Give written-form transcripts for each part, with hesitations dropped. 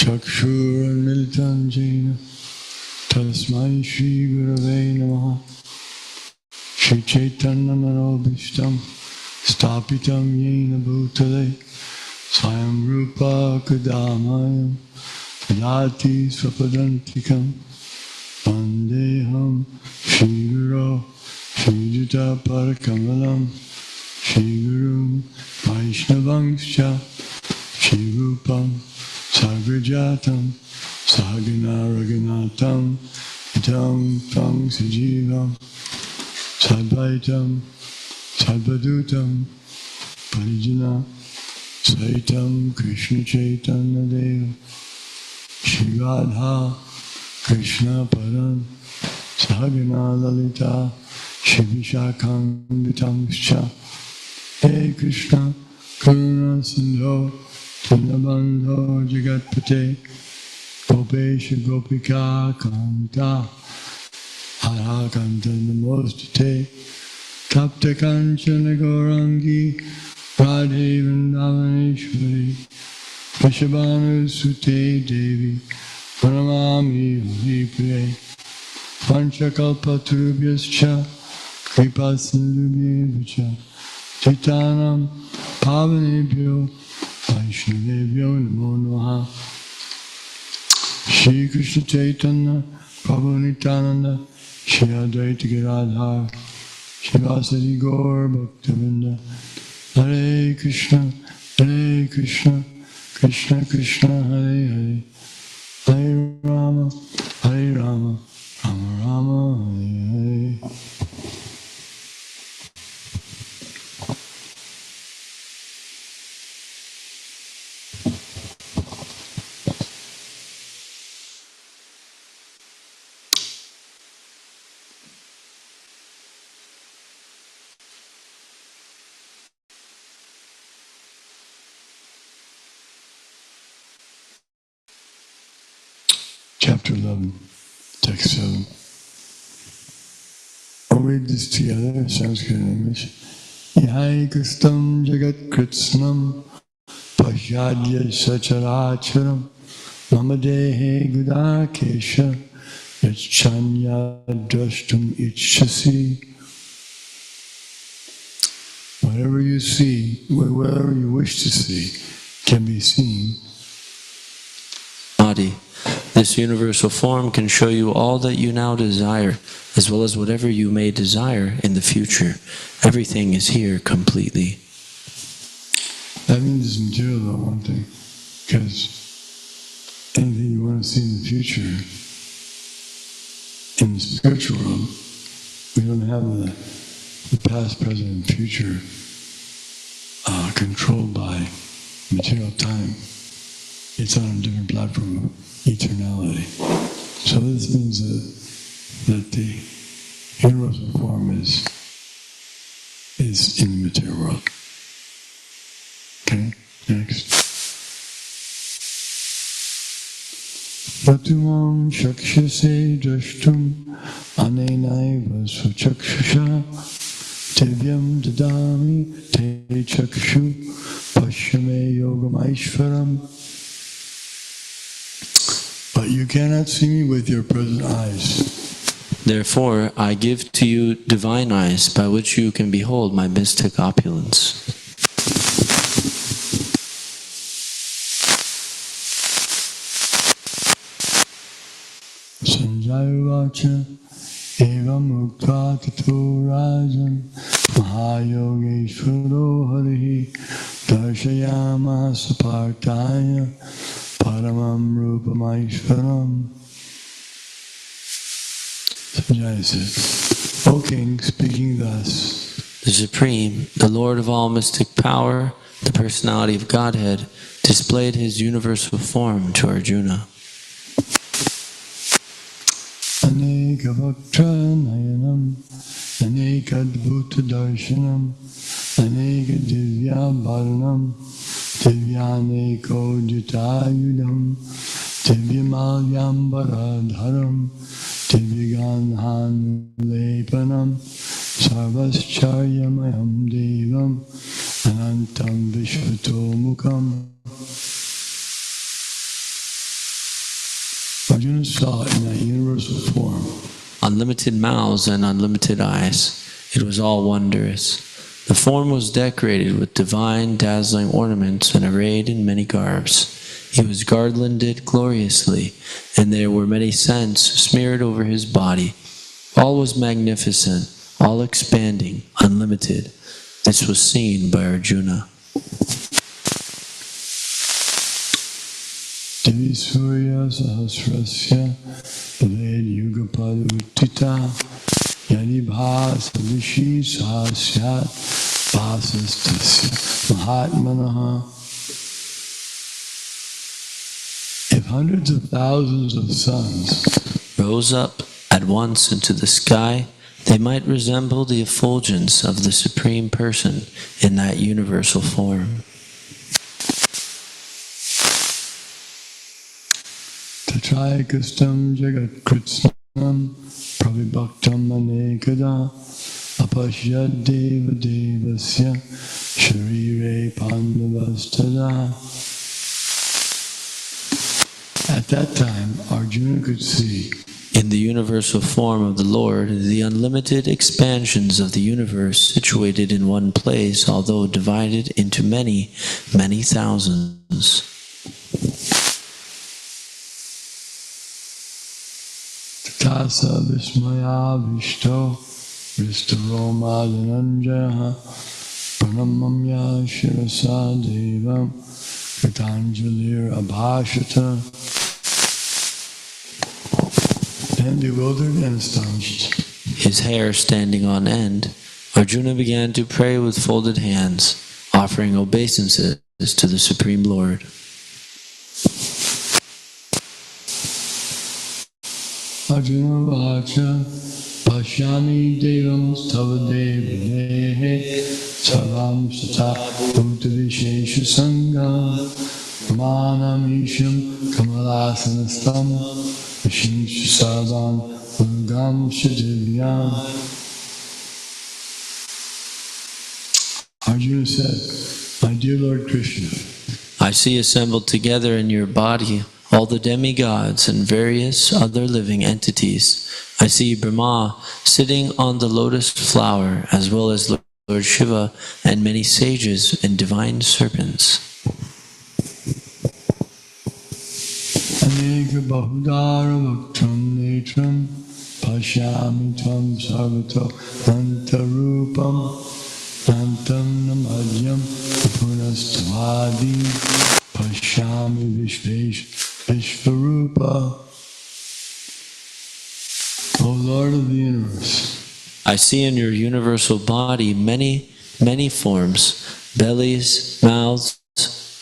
Chakshurunmilitam jena tasmai Shri Gurave Namaha. Shri Chaitanya Manobhishtam Stapitam Yena Bhutale Swayam Rupa Kadamayam Yati Swapadantikam Vandeham Shri Guru Shri Juta Parakamalam Shri Guru Vaishnavangscha Shri Rupam Sagrajatam Sahagana Raghunatam Itam Tam Sajivam Sadvaitam Sadvadutam Parijana Saitam Krishna Chaitanya Deva Shri Radha Krishna Paran Sahagana Lalita Shri Vishakam Vitamscha Hey Krishna Karuna Sindho Dinabandho Jagatpate Gopesha Gopika Kanta Hara Kanta Namostate Tapta Kanchana Gaurangi Radhe Vrindavaneshwari Vrishabhanu Sute Devi Pranamami Haripriye Panchakalpa Turubhyascha Kripa Sindhubhyascha Chaitanam Pavanebhyo Vaishnavebhyo Namo Namaha. Shri Krishna Chaitanya Prabhu Nityananda Shri Advaita Giradhar Shri Vasari Gaur Bhaktavinda Hare Krishna Krishna Krishna Hare Hare Hare Rama Rama Rama Hare Hare. Chapter 11, Text 7. I'll read this together, Sanskrit and English. Yai Kristam Jagat Kritsnam Pashyadya Sacharacharam Mamadehe Gudakesha Yachanya Drashtum Ichasi. Whatever you see, whatever you wish to see, can be seen. Adi. This universal form can show you all that you now desire, as well as whatever you may desire in the future. Everything is here completely. That means it's material, though, one thing. Because anything you want to see in the future, in the spiritual world, we don't have the past, present, and future controlled by material time. It's on a different platform of eternality. So this means that the universal form is in the material world. Okay, next. Yatumam shakshase drashtum anenaiva swachakshusha tevyam dadami te chakshu pashyame yogam aishvaram. But you cannot see me with your present eyes. Therefore, I give to you divine eyes by which you can behold my mystic opulence. Sanjayavacha evam mukta tato rajan mahayogeshvaro harihi darshayama sapartaya Paramam Rupamaishvaram. Sanjaya said, O King, speaking thus, the Supreme, the Lord of all mystic power, the personality of Godhead, displayed his universal form to Arjuna. Aneka Vaktra Nayanam, Aneka Dbhuta Darshanam, Aneka Divya Bharanam, Divyane Jitayudam Divyamal Baradharam Divyaganhan Lepanam Sarvaschayamayam Devam Anantam Vishvato Mukam. Arjuna saw in that universal form unlimited mouths and unlimited eyes. It was all wondrous. The form was decorated with divine, dazzling ornaments and arrayed in many garbs. He was garlanded gloriously, and there were many scents smeared over his body. All was magnificent, all expanding, unlimited. This was seen by Arjuna. Devi Surya Sahasrasya Ved Yugapad Uttita Yadi Bhas Vishi Sahasyat Bhasastasya Mahatmanaha. If hundreds of thousands of suns Rose up at once into the sky, they might resemble the effulgence of the Supreme Person in that universal form. Tatraikastam Jagat Kritsnam Prabhibhaktam Anekada Apashyad Deva Devasya Sharire Pandavastada. At that time, Arjuna could see In the universal form of the Lord, the unlimited expansions of the universe situated in one place, although divided into many, many thousands. Tasa Vismaya Vishto Vistaroma Dhananjaya Pranamamya Shirasa Devam Kritanjalir Abhashata. Then, bewildered and astonished, His hair standing on end, Arjuna began to pray with folded hands, offering obeisances to the Supreme Lord. Arjuna Vacha Pashyami Devam Stava Devadehe Sarvam Sata Bhutta Vishesha Sangha Ramanam Isham Kamalasanastam Vishinsha Sarvan Urgam Shadivyam. Arjuna said, My dear Lord Krishna, I see assembled together in your body all the demigods and various other living entities. I see Brahma sitting on the lotus flower, as well as Lord Shiva and many sages and divine serpents. Aneka Bahudara Bhaktam Netram Pashyami Tvam Sarvato Nantarupam Nantam Namadhyam Punastavadi Pashyami Vishvarupa. O Lord of the universe, I see in your universal body many, many forms, bellies, mouths,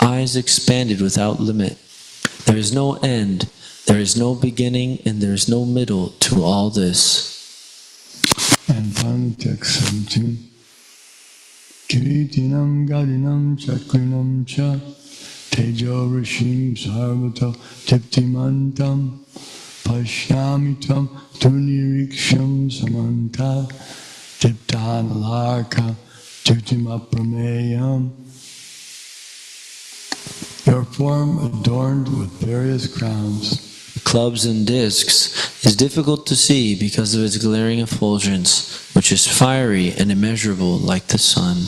eyes expanded without limit. There is no end, there is no beginning, and there is no middle to all this. And finally, text 17. Kiritinam Gadinam Chakrinam Cha Tejo Rishim Sarvato Tiptimantam Pashyami Tvam Tuniriksham Samanta Tiptanalarka Tutimaprameyam. Your form adorned with various crowns, Clubs and discs is difficult to see because of its glaring effulgence, which is fiery and immeasurable like the sun.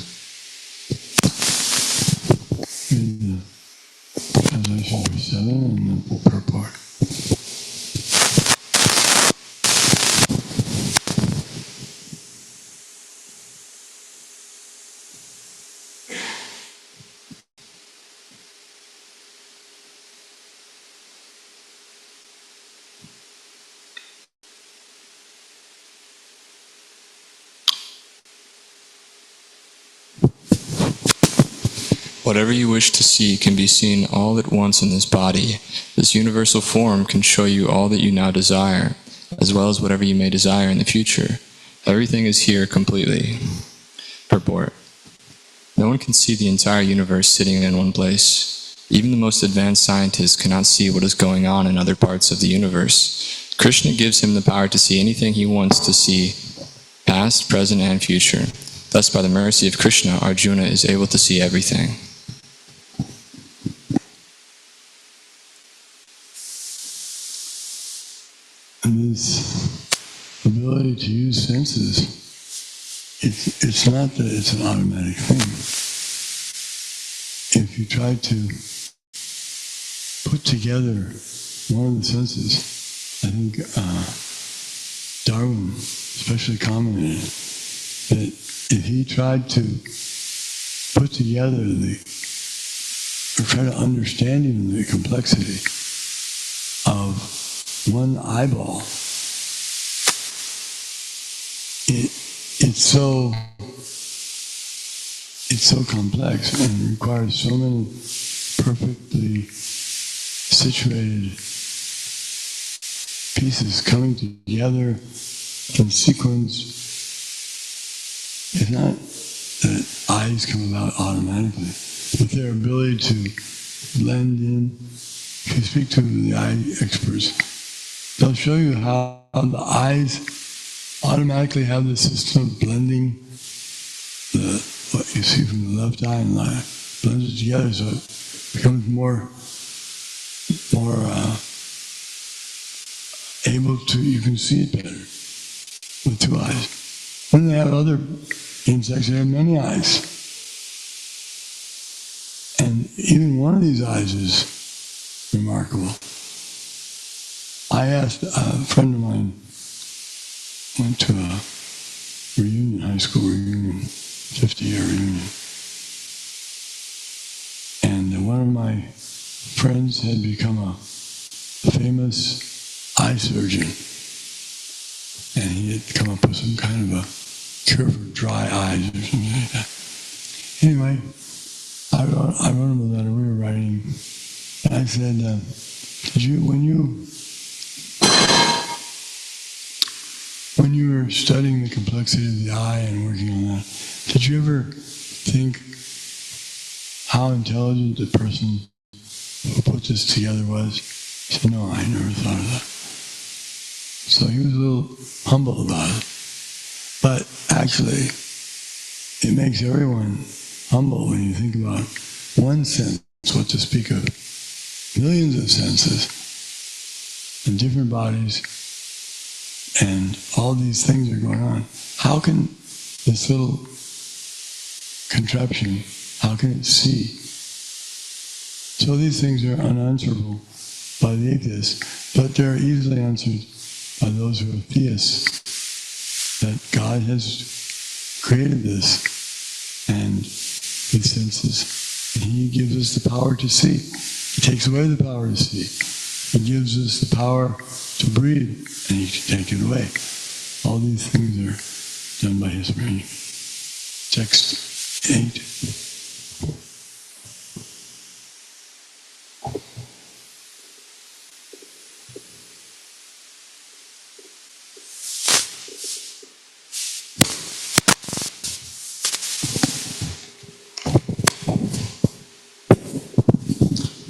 in the translation for 7 and the purport. Whatever you wish to see can be seen all at once in this body. This universal form can show you all that you now desire, as well as whatever you may desire in the future. Everything is here completely. Purport. No one can see the entire universe sitting in one place. Even the most advanced scientists cannot see what is going on in other parts of the universe. Krishna gives him the power to see anything he wants to see, past, present, and future. Thus, by the mercy of Krishna, Arjuna is able to see everything. this ability to use senses, it's not that it's an automatic thing. If you try to put together one of the senses, I think Darwin especially commented that if he tried to put together or try to understand even the complexity of one eyeball, it's so complex and requires so many perfectly situated pieces coming together in sequence. It's not that eyes come about automatically, but their ability to blend in. If you speak to the eye experts, they'll show you how the eyes automatically have the system of blending what you see from the left eye and the eye, blends it together so it becomes more able to, you can see it better with two eyes. Then they have other insects that have many eyes. And even one of these eyes is remarkable. I asked a friend of mine, went to a reunion, high school reunion, 50-year reunion. And one of my friends had become a famous eye surgeon. And he had come up with some kind of a cure for dry eyes or something like that. Anyway, I wrote him a letter, we were writing, and I said, when you were studying the complexity of the eye and working on that, did you ever think how intelligent the person who put this together was? He said, no, I never thought of that. So he was a little humble about it. But actually, it makes everyone humble when you think about one sense, what to speak of millions of senses in different bodies, and all these things are going on. How can this little contraption, how can it see? So these things are unanswerable by the atheists, but they're easily answered by those who are theists, that God has created this and these senses, and He gives us the power to see. He takes away the power to see. He gives us the power to breathe, and He can take it away. All these things are done by His brain. Text 8.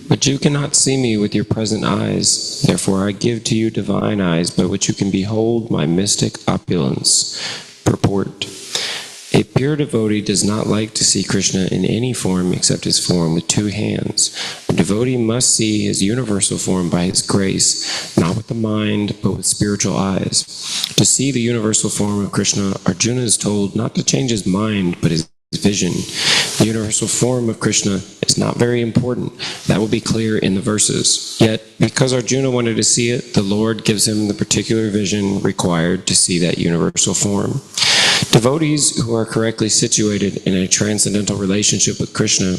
But you cannot see me with your present eyes. Therefore I give to you divine eyes by which you can behold my mystic opulence. Purport. A pure devotee does not like to see Krishna in any form except his form with two hands. A devotee must see his universal form by his grace, not with the mind, but with spiritual eyes. To see the universal form of Krishna, Arjuna is told not to change his mind, but his vision. The universal form of Krishna is not very important. That will be clear in the verses. Yet, because Arjuna wanted to see it, the Lord gives him the particular vision required to see that universal form. Devotees who are correctly situated in a transcendental relationship with Krishna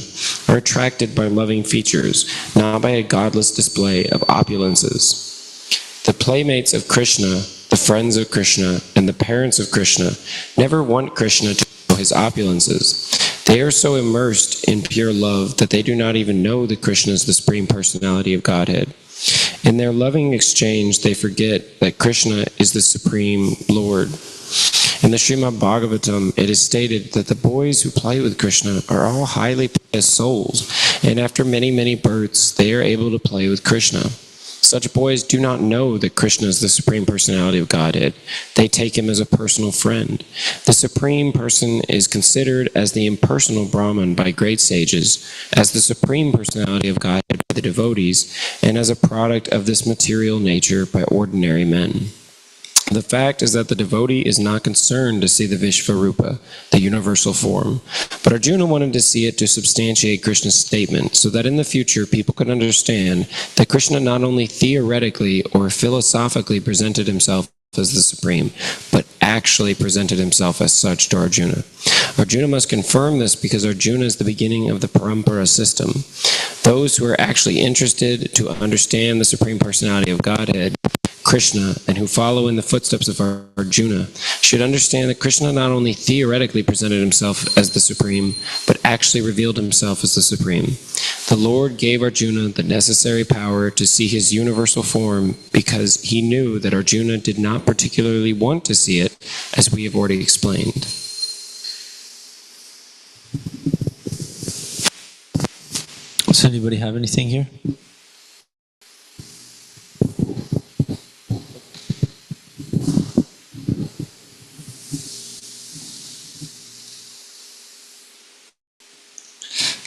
are attracted by loving features, not by a godless display of opulences. The playmates of Krishna, the friends of Krishna, and the parents of Krishna never want Krishna to show his opulences. They are so immersed in pure love that they do not even know that Krishna is the Supreme Personality of Godhead. In their loving exchange, they forget that Krishna is the Supreme Lord. In the Srimad Bhagavatam, it is stated that the boys who play with Krishna are all highly pious souls, and after many, many births, they are able to play with Krishna. Such boys do not know that Krishna is the Supreme Personality of Godhead. They take him as a personal friend. The Supreme Person is considered as the impersonal Brahman by great sages, as the Supreme Personality of Godhead by the devotees, and as a product of this material nature by ordinary men. The fact is that the devotee is not concerned to see the Vishvarupa, the universal form, but Arjuna wanted to see it to substantiate Krishna's statement, so that in the future people could understand that Krishna not only theoretically or philosophically presented himself as the Supreme, but actually presented himself as such to Arjuna. Arjuna must confirm this because Arjuna is the beginning of the parampara system. Those who are actually interested to understand the Supreme Personality of Godhead, Krishna, and who follow in the footsteps of Arjuna, should understand that Krishna not only theoretically presented himself as the Supreme, but actually revealed himself as the Supreme. The Lord gave Arjuna the necessary power to see his universal form because he knew that Arjuna did not particularly want to see it, as we have already explained. Does anybody have anything here?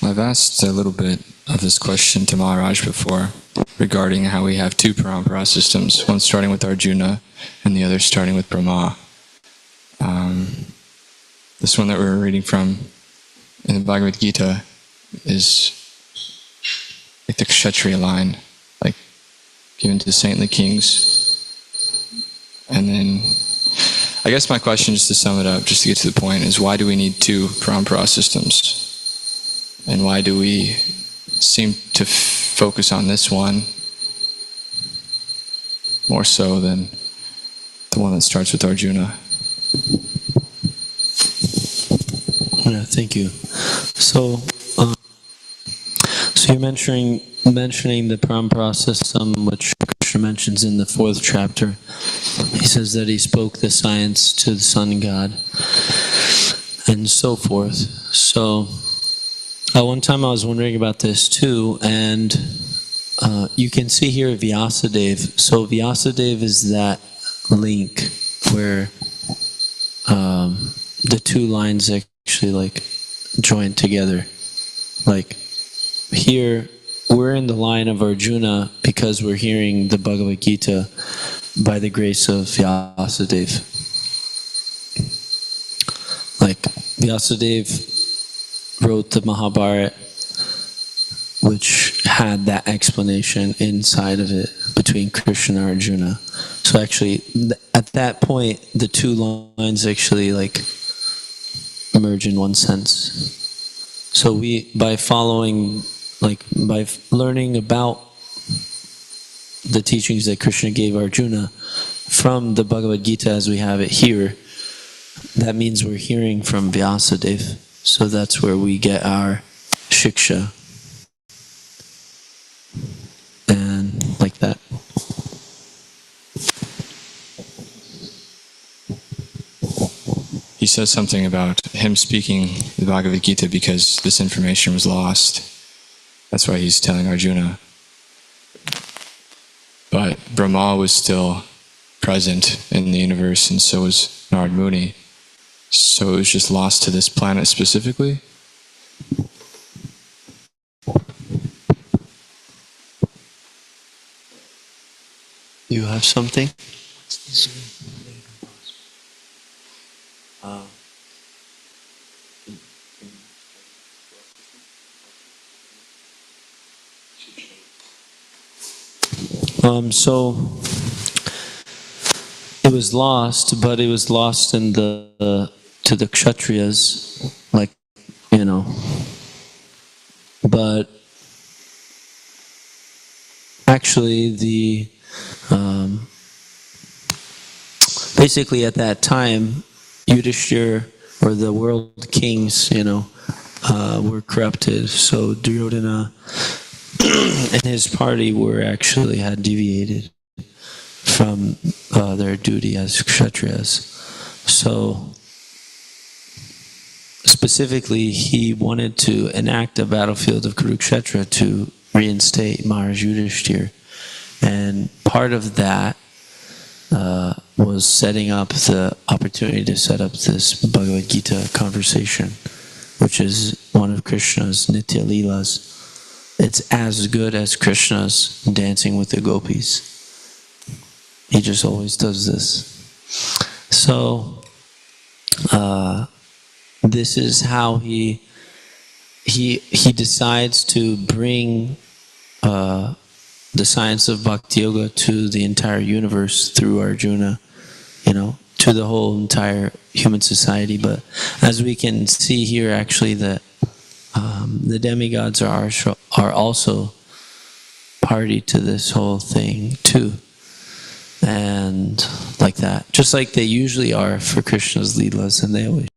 I've asked a little bit of this question to Maharaj before regarding how we have two parampara systems, one starting with Arjuna and the other starting with Brahma. This one that we're reading from in the Bhagavad Gita is like the Kshatriya line, like given to the saintly kings. And then, I guess my question, just to sum it up, just to get to the point, is why do we need two parampara systems? And why do we seem to focus on this one more so than the one that starts with Arjuna? Yeah, thank you. So you're mentioning the parampara system, which Krishna mentions in the 4th chapter. He says that he spoke the science to the sun god, and so forth. So one time I was wondering about this too, and you can see here Vyasadeva. So Vyasadeva is that link where the two lines actually like join together. Like here, we're in the line of Arjuna because we're hearing the Bhagavad Gita by the grace of Vyasadeva. Like Vyasadeva wrote the Mahabharata, which had that explanation inside of it between Krishna and Arjuna. So actually, at that point, the two lines actually like merge in one sense. So by learning about the teachings that Krishna gave Arjuna from the Bhagavad Gita as we have it here, that means we're hearing from Vyasadeva. So that's where we get our shiksha. And like that. He says something about him speaking the Bhagavad Gita because this information was lost. That's why he's telling Arjuna. But Brahma was still present in the universe, and so was Narad Muni. So it was just lost to this planet specifically? You have something? So it was lost, but it was lost in to the Kshatriyas, like, but actually basically at that time, Yudhishthira, or the world kings, were corrupted. So Duryodhana and his party had deviated from their duty as Kshatriyas. So specifically, he wanted to enact a battlefield of Kurukshetra to reinstate Maharaj Yudhishthira. And part of that was setting up the opportunity to set up this Bhagavad Gita conversation, which is one of Krishna's Nitya Leelas. it's as good as Krishna's dancing with the gopis. He just always does this. So this is how he decides to bring the science of Bhakti Yoga to the entire universe through Arjuna, to the whole entire human society. But as we can see here, actually, that the demigods are also party to this whole thing too, and like that, just like they usually are for Krishna's Leelas, and they always.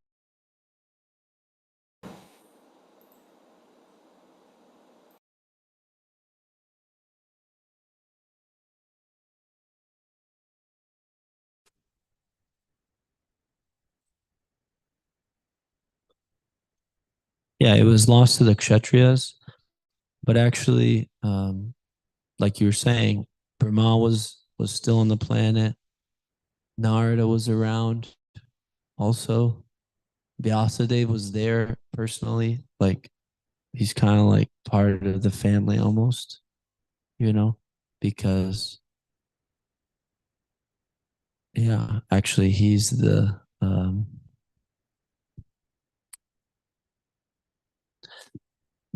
Yeah, it was lost to the Kshatriyas, but actually, like you were saying, Brahma was still on the planet. Narada was around also. Vyasadeva was there personally. Like, he's kind of like part of the family almost, because, yeah, actually, he's the.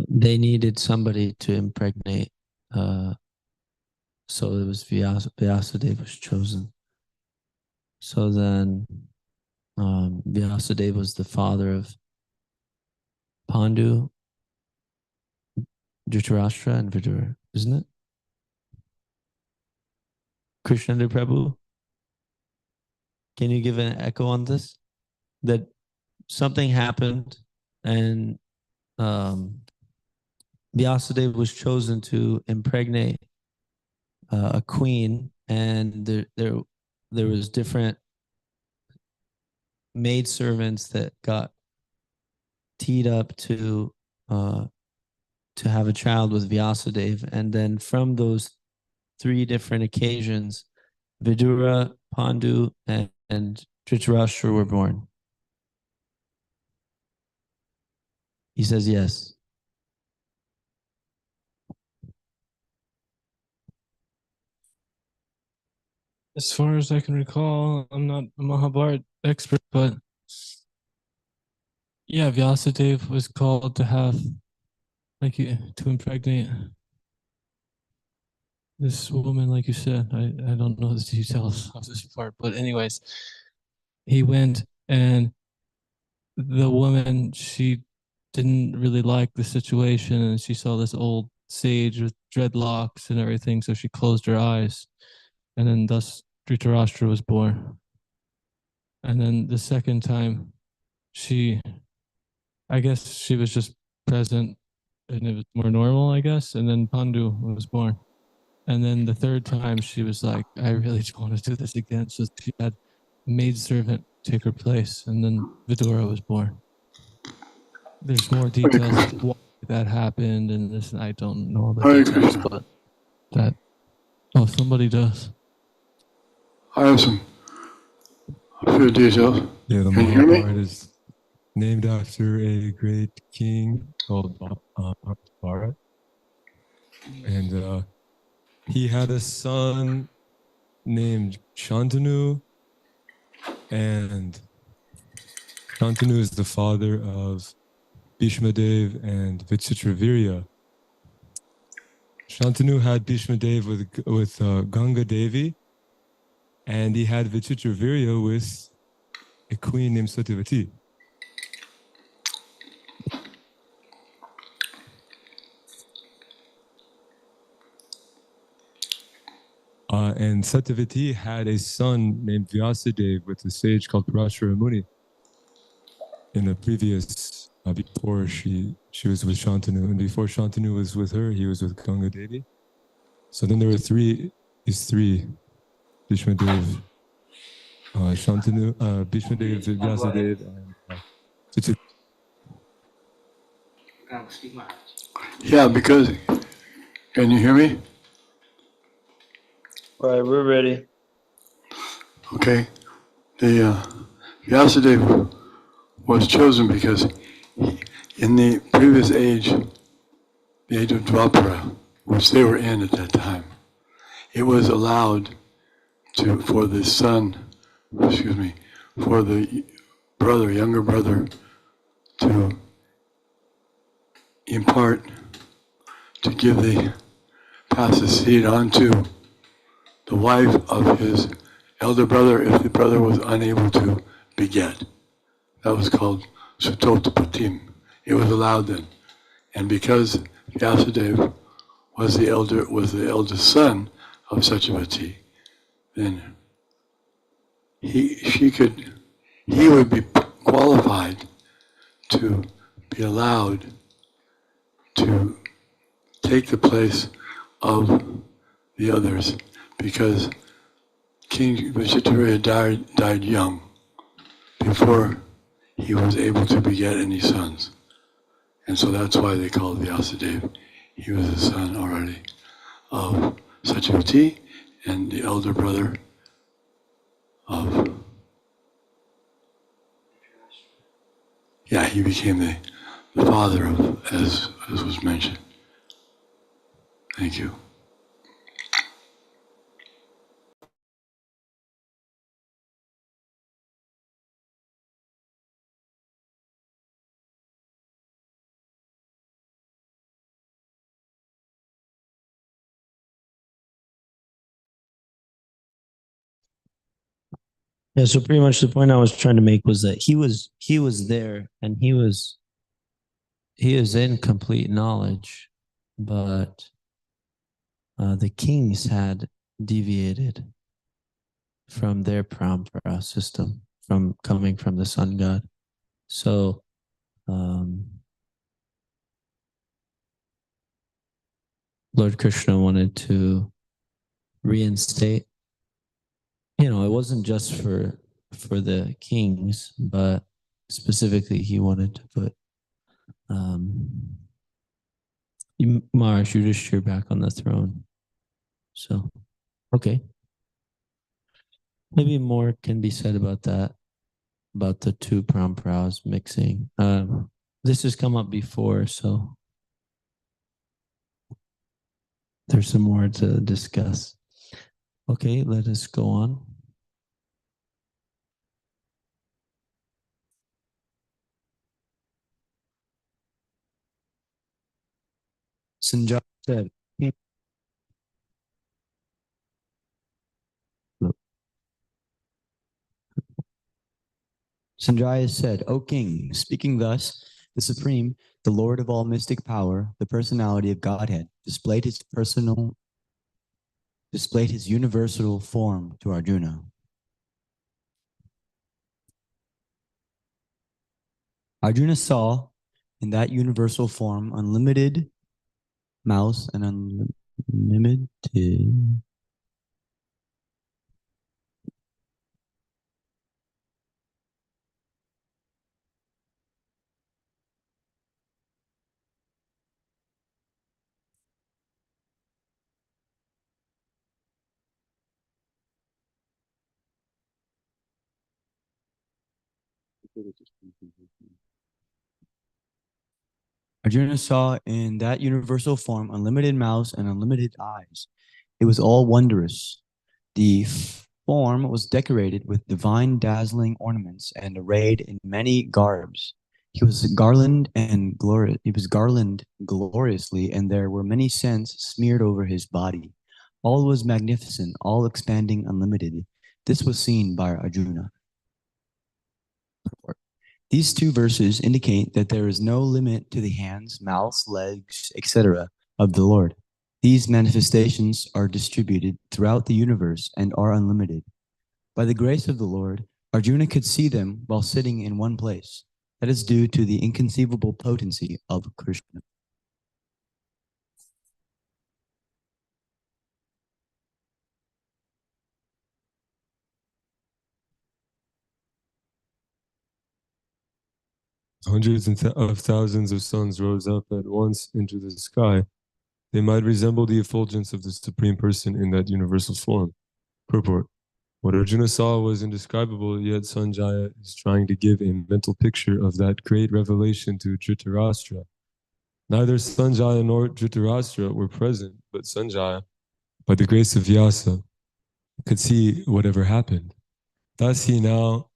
They needed somebody to impregnate, so it was Vyasadeva was chosen. So then Vyasadeva was the father of Pandu, Dhritarashtra, and Vidura, isn't it? Krishnendra Prabhu, can you give an echo on this? That something happened and Vyasadeva was chosen to impregnate a queen, and there was different maidservants that got teed up to have a child with Vyasadeva, and then from those 3 different occasions, Vidura, Pandu, and Dhritarashtra were born. He says yes. As far as I can recall, I'm not a Mahabharata expert, but yeah, Vyasadeva was called to have, to impregnate this woman, like you said. I don't know the details of this part, but anyways, he went, and the woman, she didn't really like the situation, and she saw this old sage with dreadlocks and everything, so she closed her eyes, and then thus Dhritarashtra was born. And then the second time, I guess she was just present, and it was more normal, I guess, and then Pandu was born. And then the third time, she was like, I really don't want to do this again, so she had a maidservant take her place, and then Vidura was born. There's more details of why that happened, and this, I don't know all the Hare details, Krishna. but that, somebody does. I have a few details. Yeah, the Can you hear me? Mahabharata is named after a great king called Bharat. And he had a son named Shantanu, and Shantanu is the father of Bhishmadev and Vichitravirya. Shantanu had Bhishmadev with Ganga Devi, and he had Vichitravirya with a queen named Satyavati. And Satyavati had a son named Vyasadeva with a sage called Parashara Muni. In the previous, before she was with Shantanu, and before Shantanu was with her, he was with Ganga Devi. So then there were these three, Bhishmadev, Shantanu, Bhishmadev, Vyasadeva, and Satyavati. Yeah, because, can you hear me? Right, we're ready. Okay. The Vyasadeva was chosen because in the previous age, the age of Dwapara, which they were in at that time, it was allowed for the son, for the brother, younger brother, to impart, to pass the seed on to the wife of his elder brother if the brother was unable to beget. That was called Sutotapatim. It was allowed then. And because Vyasadeva was the eldest son of Satyavati, then he would be qualified to be allowed to take the place of the others, because King Vishittaraya died young before he was able to beget any sons. And so that's why they called Vyasadeva. He was the son already of Satyavati and the elder brother of, he became the father of, as was mentioned. Thank you. Yeah, so pretty much the point I was trying to make was that he was there and he is in complete knowledge, but the kings had deviated from their parampara system, from coming from the sun god. So Lord Krishna wanted to reinstate. It wasn't just for the kings, but specifically he wanted to put Mars, you're back on the throne. So, okay. Maybe more can be said about that, about the two paramparas mixing. This has come up before, so there's some more to discuss. Okay, let us go on. Sanjay said, Sanjaya said, O king, speaking thus, the Supreme, the Lord of all mystic power, the personality of Godhead, displayed his universal form to Arjuna. Arjuna saw in that universal form unlimited mouse and unlimited Arjuna saw in that universal form unlimited mouths and unlimited eyes. It was all wondrous. The form was decorated with divine dazzling ornaments and arrayed in many garbs. He was garlanded gloriously, and there were many scents smeared over his body. All was magnificent, all expanding, unlimited. This was seen by Arjuna. These two verses indicate that there is no limit to the hands, mouths, legs, etc. of the Lord. These manifestations are distributed throughout the universe and are unlimited. By the grace of the Lord, Arjuna could see them while sitting in one place. That is due to the inconceivable potency of Krishna. Hundreds of thousands of suns rose up at once into the sky. They might resemble the effulgence of the Supreme Person in that universal form. Purport. What Arjuna saw was indescribable, yet Sanjaya is trying to give a mental picture of that great revelation to Dhritarashtra. Neither Sanjaya nor Dhritarashtra were present, but Sanjaya, by the grace of Vyasa, could see whatever happened. Thus he now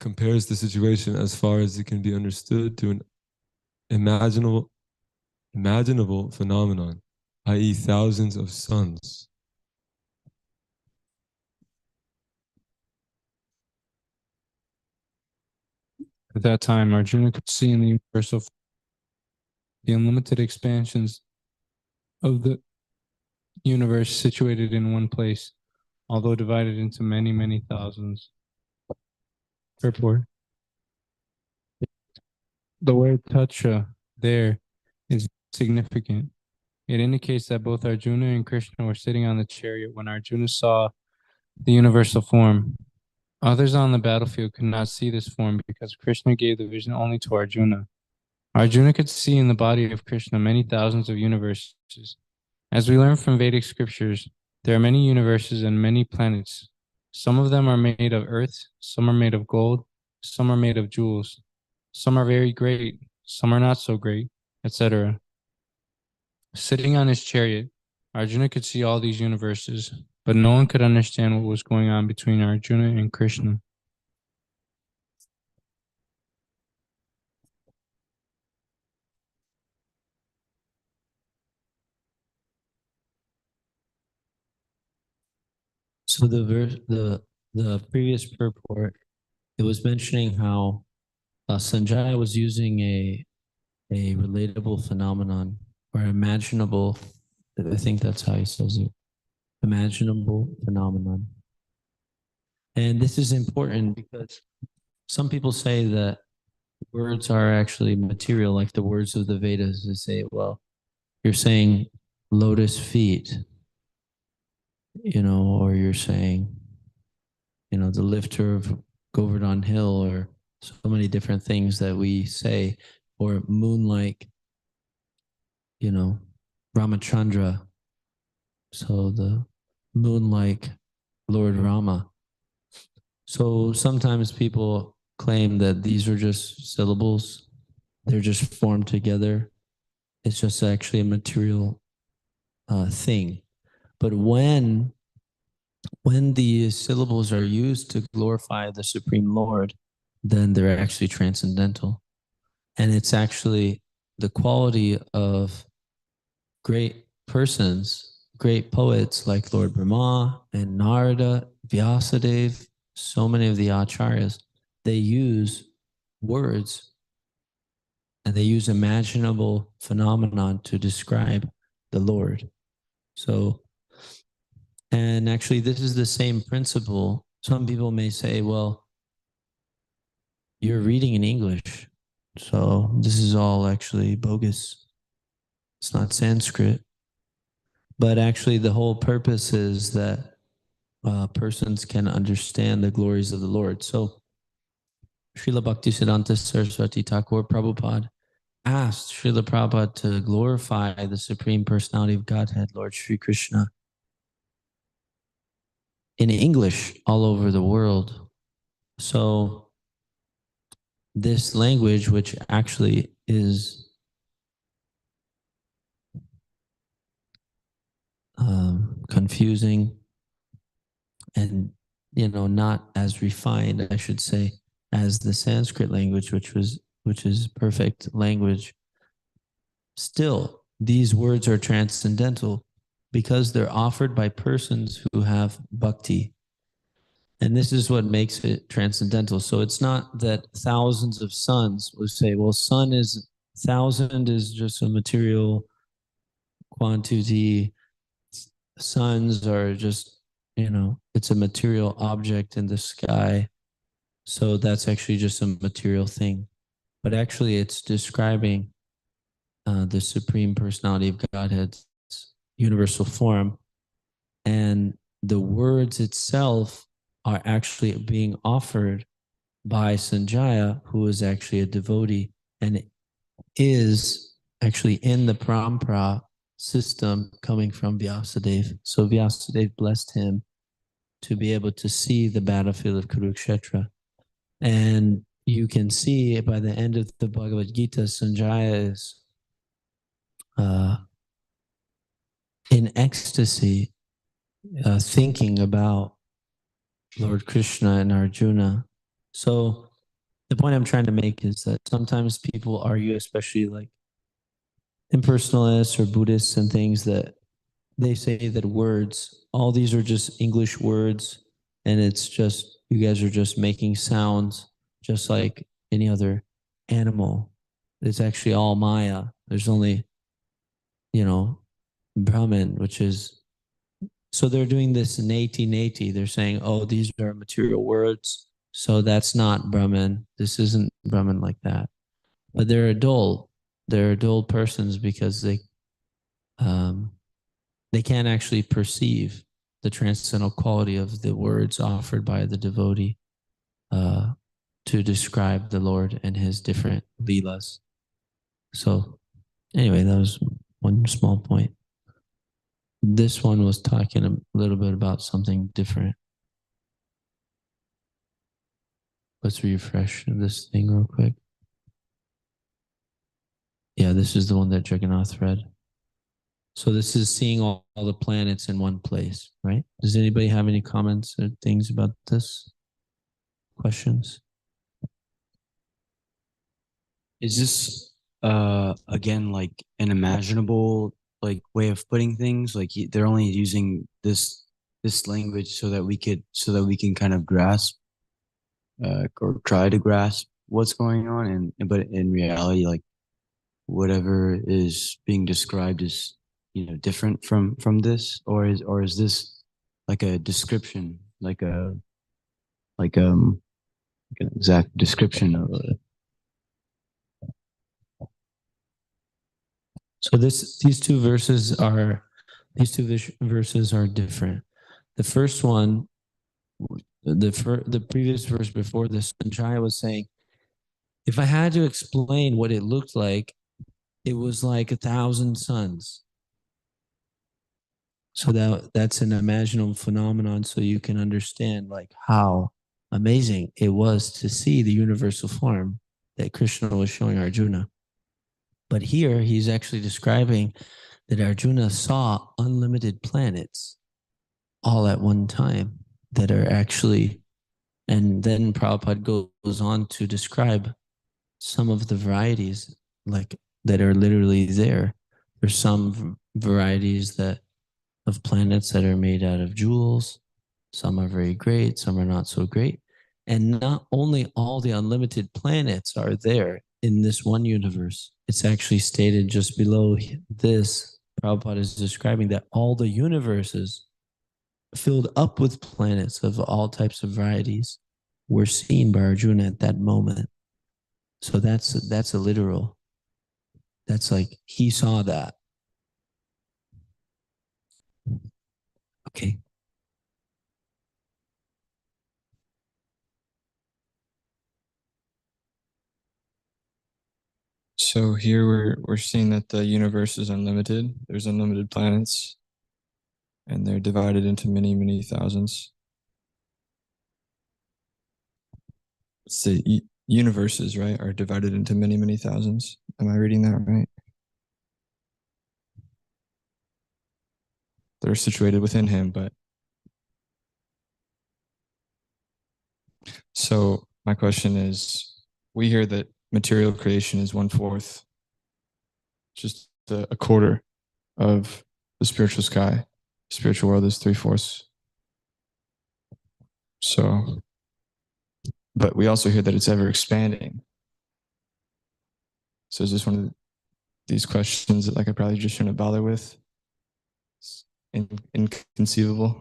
compares the situation as far as it can be understood to an imaginable phenomenon, i.e. thousands of suns. At that time, Arjuna could see in the universal the unlimited expansions of the universe situated in one place, although divided into many, many thousands. Purport. The word tacha there is significant. It indicates that both Arjuna and Krishna were sitting on the chariot when Arjuna saw the universal form. Others on the battlefield could not see this form because Krishna gave the vision only to Arjuna. Arjuna could see in the body of Krishna many thousands of universes. As we learn from Vedic scriptures, there are many universes and many planets. Some of them are made of earth, some are made of gold, some are made of jewels. Some are very great, some are not so great, etc. Sitting on his chariot, Arjuna could see all these universes, but no one could understand what was going on between Arjuna and Krishna. So the previous purport, it was mentioning how Sanjaya was using a relatable phenomenon or imaginable. I think that's how he says it. Imaginable phenomenon. And this is important because some people say that words are actually material, like the words of the Vedas. They say, well, you're saying lotus feet, or you're saying, the lifter of Govardhan Hill, or so many different things that we say, or moon-like, Ramachandra. So the moon-like Lord Rama. So sometimes people claim that these are just syllables. They're just formed together. It's just actually a material thing. But when the syllables are used to glorify the Supreme Lord, then they're actually transcendental. And it's actually the quality of great persons, great poets like Lord Brahma and Narada, Vyasadeva, so many of the acharyas, they use words and they use imaginable phenomenon to describe the Lord. So, and actually this is the same principle. Some people may say, well, you're reading in English, so this is all actually bogus. It's not Sanskrit. But actually the whole purpose is that persons can understand the glories of the Lord. So Srila Bhaktisiddhanta Saraswati Thakur Prabhupada asked Srila Prabhupada to glorify the Supreme Personality of Godhead, Lord Sri Krishna, in English all over the world. So this language, which actually is confusing and not as refined, I should say, as the Sanskrit language, which is perfect language. Still, these words are transcendental because they're offered by persons who have bhakti. And this is what makes it transcendental. So it's not that thousands of suns will say, well, thousand is just a material quantity. Suns are just, it's a material object in the sky. So that's actually just a material thing. But actually it's describing the Supreme Personality of Godhead's universal form. And the words itself are actually being offered by Sanjaya, who is actually a devotee and is actually in the parampara system coming from Vyasadeva. So Vyasadeva blessed him to be able to see the battlefield of Kurukshetra. And, you can see by the end of the Bhagavad Gita, Sanjaya is in ecstasy, thinking about Lord Krishna and Arjuna. So the point I'm trying to make is that sometimes people argue, especially like impersonalists or Buddhists and things, that they say that words, all these are just English words, and it's just, you guys are just making sounds just like any other animal. It's actually all Maya. There's only, Brahman, which is, so they're doing this neti. They're saying, oh, these are material words. So that's not Brahman. This isn't Brahman like that. But they're dull. They're dull persons because they can't actually perceive the transcendental quality of the words offered by the devotee to describe the Lord and his different leelas. So anyway, that was one small point. This one was talking a little bit about something different. Let's refresh this thing real quick. Yeah, this is the one that Jagannath read. So this is seeing all the planets in one place, right? Does anybody have any comments or things about this? Questions? Is this again like an imaginable like way of putting things? Like they're only using this language so that we can kind of grasp or try to grasp what's going on, but in reality, like whatever is being described is different from this, or is this like a description, like an exact description of it? So these two verses are different. The first one, the previous verse before this, Sanjaya was saying, if I had to explain what it looked like, it was like 1,000 suns. So that's an imaginable phenomenon, so you can understand like how amazing it was to see the universal form that Krishna was showing Arjuna. But here he's actually describing that Arjuna saw unlimited planets all at one time that are actually, and then Prabhupada goes on to describe some of the varieties like that are literally there. There's some varieties of planets that are made out of jewels. Some are very great, some are not so great. And not only all the unlimited planets are there in this one universe, it's actually stated just below this. Prabhupada is describing that all the universes filled up with planets of all types of varieties were seen by Arjuna at that moment. So that's a literal. That's like he saw that. Okay. So here we're seeing that the universe is unlimited. There's unlimited planets, and they're divided into many thousands. It's the universes, right, are divided into many thousands. Am I reading that right? They're situated within him, but so my question is, we hear that material creation is 1/4, just a quarter of the spiritual sky. Spiritual world is 3/4. So, but we also hear that it's ever expanding. So is this one of these questions that like I probably just shouldn't bother with? It's inconceivable.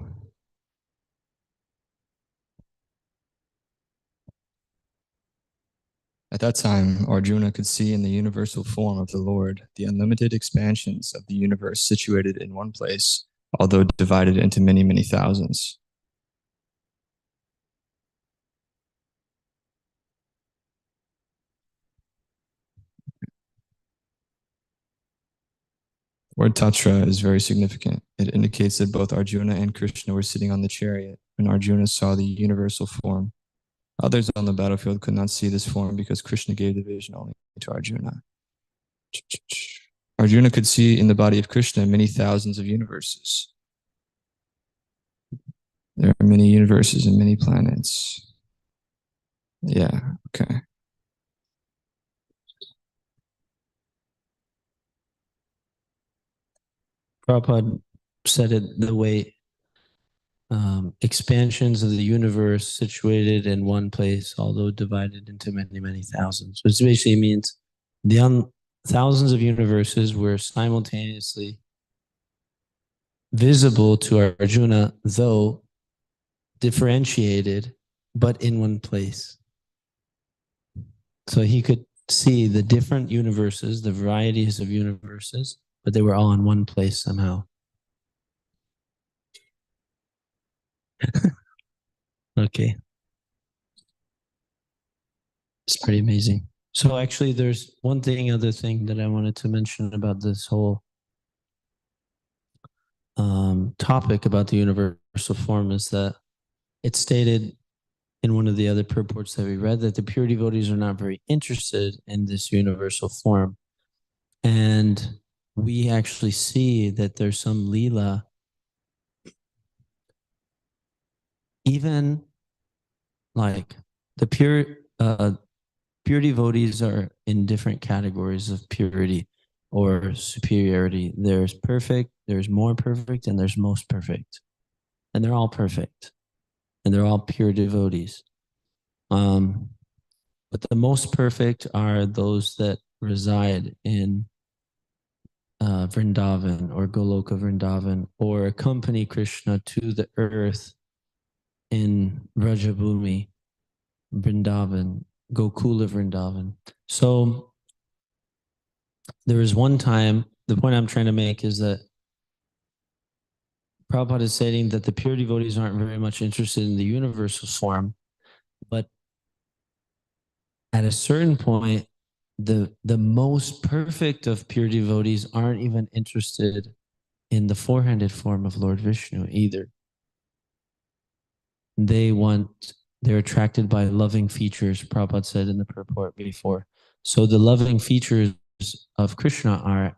At that time, Arjuna could see in the universal form of the Lord the unlimited expansions of the universe situated in one place, although divided into many thousands. Word tatra is very significant. It indicates that both Arjuna and Krishna were sitting on the chariot when Arjuna saw the universal form. Others on the battlefield could not see this form because Krishna gave the vision only to Arjuna. Arjuna could see in the body of Krishna many thousands of universes. There are many universes and many planets. Yeah, okay. Prabhupada said it the way expansions of the universe situated in one place, although divided into many, many thousands. Which basically means the thousands of universes were simultaneously visible to Arjuna, though differentiated, but in one place. So he could see the different universes, the varieties of universes, but they were all in one place somehow. Okay. It's pretty amazing. So actually there's one other thing that I wanted to mention about this whole topic about the universal form is that it's stated in one of the other purports that we read that the pure devotees are not very interested in this universal form. And we actually see that there's some Leela, even like the pure devotees are in different categories of purity or superiority. There's perfect, there's more perfect, and there's most perfect. And they're all perfect. And they're all pure devotees. But the most perfect are those that reside in Vrindavan or Goloka Vrindavan, or accompany Krishna to the earth in Vrajabhumi, Vrindavan, Gokula Vrindavan. So there was one time, the point I'm trying to make is that Prabhupada is stating that the pure devotees aren't very much interested in the universal form, but at a certain point, the most perfect of pure devotees aren't even interested in the four-handed form of Lord Vishnu either. They're attracted by loving features, Prabhupada said in the purport before. So the loving features of Krishna are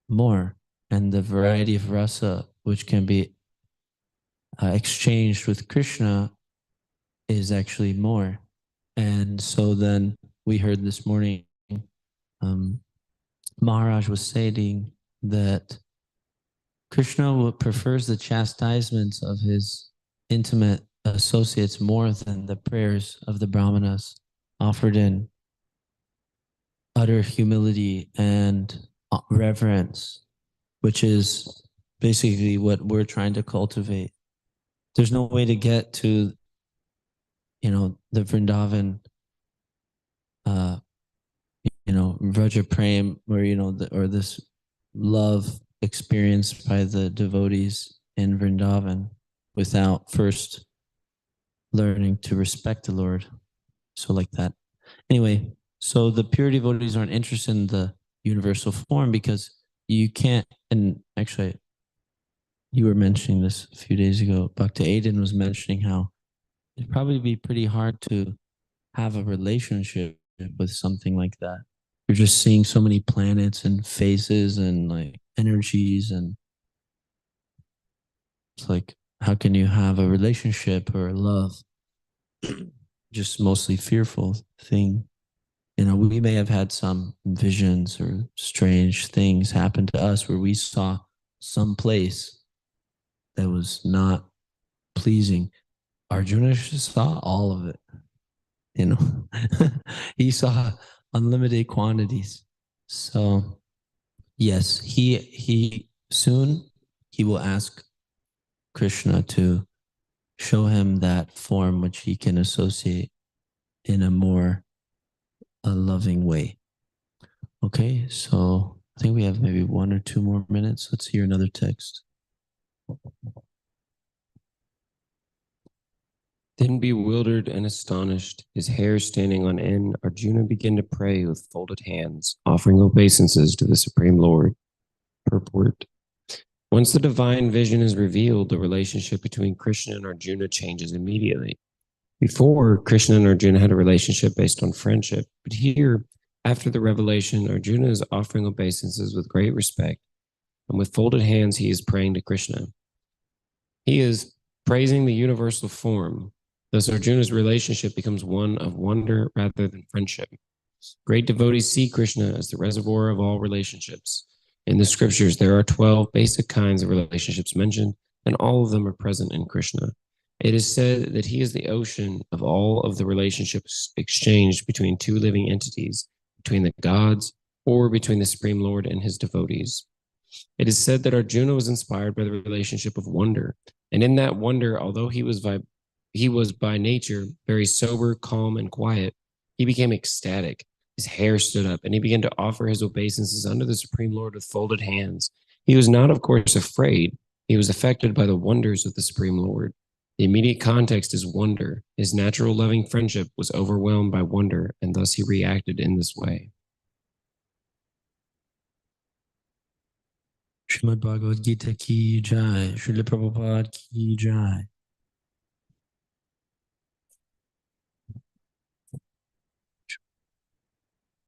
more, and the variety of rasa which can be exchanged with Krishna is actually more. And so then we heard this morning, Maharaj was stating that Krishna prefers the chastisements of his intimate associates more than the prayers of the brahmanas offered in utter humility and reverence, which is basically what we're trying to cultivate. There's no way to get to, the Vrindavan, Vraja Prem, where, or this love experienced by the devotees in Vrindavan without first learning to respect the Lord. So like that. Anyway, so the pure devotees aren't interested in the universal form because you can't, and actually you were mentioning this a few days ago, Bhakti Aiden was mentioning how it'd probably be pretty hard to have a relationship with something like that. You're just seeing so many planets and faces and like energies, and it's like, how can you have a relationship or love? Just mostly fearful thing. We may have had some visions or strange things happen to us where we saw some place that was not pleasing. Arjuna saw all of it. He saw unlimited quantities. So yes, he soon he will ask Krishna to show him that form which he can associate in a more loving way. Okay, so I think we have maybe 1 or 2 more minutes. Let's hear another text. Then bewildered and astonished, his hair standing on end, Arjuna began to pray with folded hands, offering obeisances to the Supreme Lord. Purport. Once the divine vision is revealed, the relationship between Krishna and Arjuna changes immediately. Before, Krishna and Arjuna had a relationship based on friendship, but here, after the revelation, Arjuna is offering obeisances with great respect, and with folded hands, he is praying to Krishna. He is praising the universal form. Thus, Arjuna's relationship becomes one of wonder rather than friendship. Great devotees see Krishna as the reservoir of all relationships. In the scriptures, there are 12 basic kinds of relationships mentioned, and all of them are present in Krishna. It is said that he is the ocean of all of the relationships exchanged between two living entities, between the gods, or between the Supreme Lord and his devotees. It is said that Arjuna was inspired by the relationship of wonder, and in that wonder, although he was by nature very sober, calm, and quiet, he became ecstatic. His hair stood up, and he began to offer his obeisances unto the Supreme Lord with folded hands. He was not, of course, afraid. He was affected by the wonders of the Supreme Lord. The immediate context is wonder. His natural loving friendship was overwhelmed by wonder, and thus he reacted in this way. Srimad Bhagavad Gita ki jai, Srila Prabhupada ki jai.